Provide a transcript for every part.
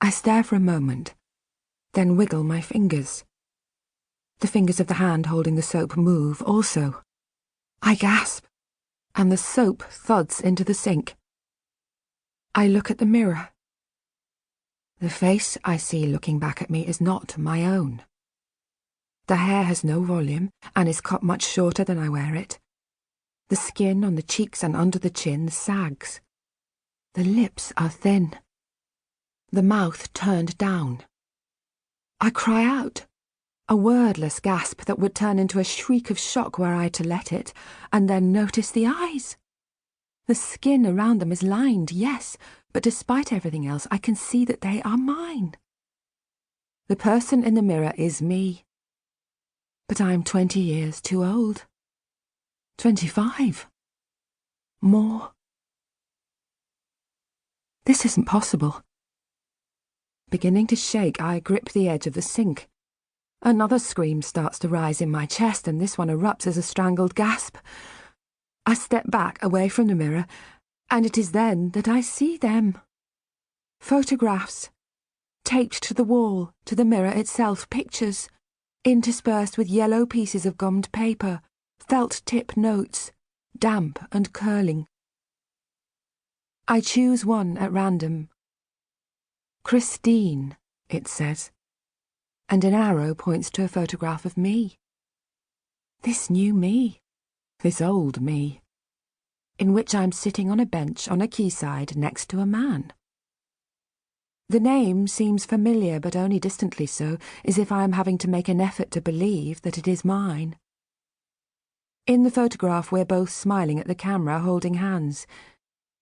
I stare for a moment, then wiggle my fingers. The fingers of the hand holding the soap move also. I gasp, and the soap thuds into the sink. I look at the mirror. The face I see looking back at me is not my own. The hair has no volume and is cut much shorter than I wear it. The skin on the cheeks and under the chin sags. The lips are thin. The mouth turned down. I cry out, a wordless gasp that would turn into a shriek of shock were I to let it, and then notice the eyes. The skin around them is lined, yes, but despite everything else, I can see that they are mine. The person in the mirror is me. But I'm 20 years too old. 25. More. This isn't possible. Beginning to shake, I grip the edge of the sink. Another scream starts to rise in my chest, and this one erupts as a strangled gasp. I step back away from the mirror, and it is then that I see them. Photographs, taped to the wall, to the mirror itself, pictures, interspersed with yellow pieces of gummed paper, felt-tip notes, damp and curling. I choose one at random. Christine, it says, and an arrow points to a photograph of me. This new me, this old me, in which I'm sitting on a bench on a quayside next to a man. The name seems familiar, but only distantly so, as if I am having to make an effort to believe that it is mine. In the photograph we're both smiling at the camera, holding hands.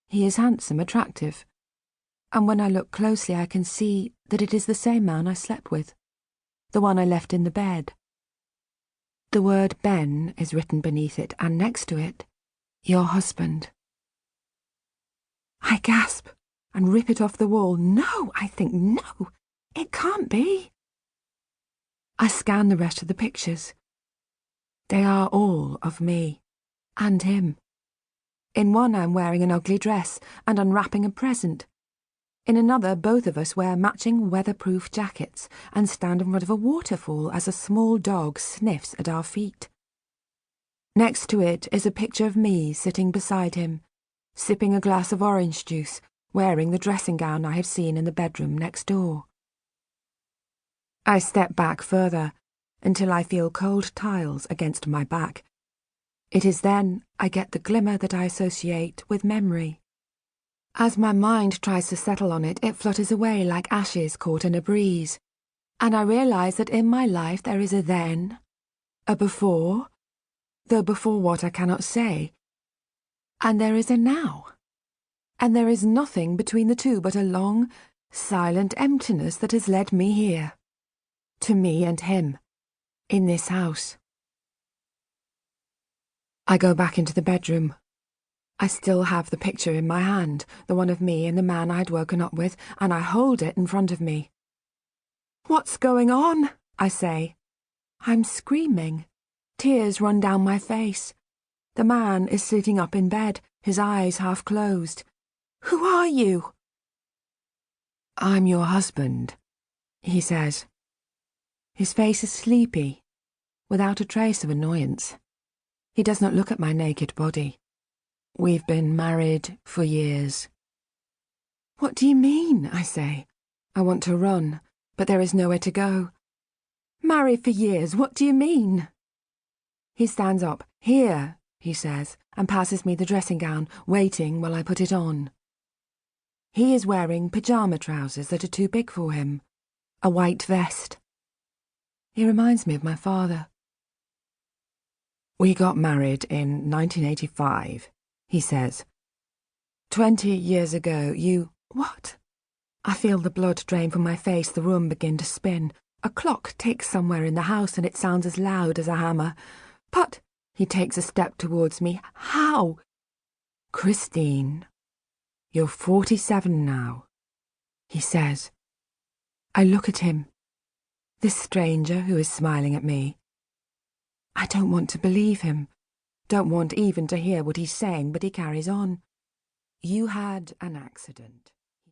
He is handsome, attractive, and when I look closely I can see that it is the same man I slept with, the one I left in the bed. The word Ben is written beneath it, and next to it, your husband. I gasp and rip it off the wall. No, I think, no, it can't be. I scan the rest of the pictures. They are all of me, and him. In one I'm wearing an ugly dress and unwrapping a present. In another, both of us wear matching weatherproof jackets and stand in front of a waterfall as a small dog sniffs at our feet. Next to it is a picture of me sitting beside him, sipping a glass of orange juice, wearing the dressing gown I have seen in the bedroom next door. I step back further until I feel cold tiles against my back. It is then I get the glimmer that I associate with memory. As my mind tries to settle on it, it flutters away like ashes caught in a breeze, and I realise that in my life there is a then, a before, though before what I cannot say, and there is a now, and there is nothing between the two but a long, silent emptiness that has led me here, to me and him, in this house. I go back into the bedroom. I still have the picture in my hand, the one of me and the man I'd woken up with, and I hold it in front of me. "What's going on?" I say. I'm screaming. Tears run down my face. The man is sitting up in bed, his eyes half closed. "Who are you?" "I'm your husband," he says. His face is sleepy, without a trace of annoyance. He does not look at my naked body. We've been married for years. "What do you mean?" I say. I want to run, but there is nowhere to go. "Married for years, what do you mean?" He stands up. "Here," he says, and passes me the dressing gown, waiting while I put it on. He is wearing pyjama trousers that are too big for him, a white vest. He reminds me of my father. "We got married in 1985, he says. 20 years ago, you—" "What?" I feel the blood drain from my face, the room begin to spin. A clock ticks somewhere in the house and it sounds as loud as a hammer. "But," he takes a step towards me, "how?" "Christine, you're 47 now," he says. I look at him, this stranger who is smiling at me. I don't want to believe him, don't want even to hear what he's saying, but he carries on. "You had an accident."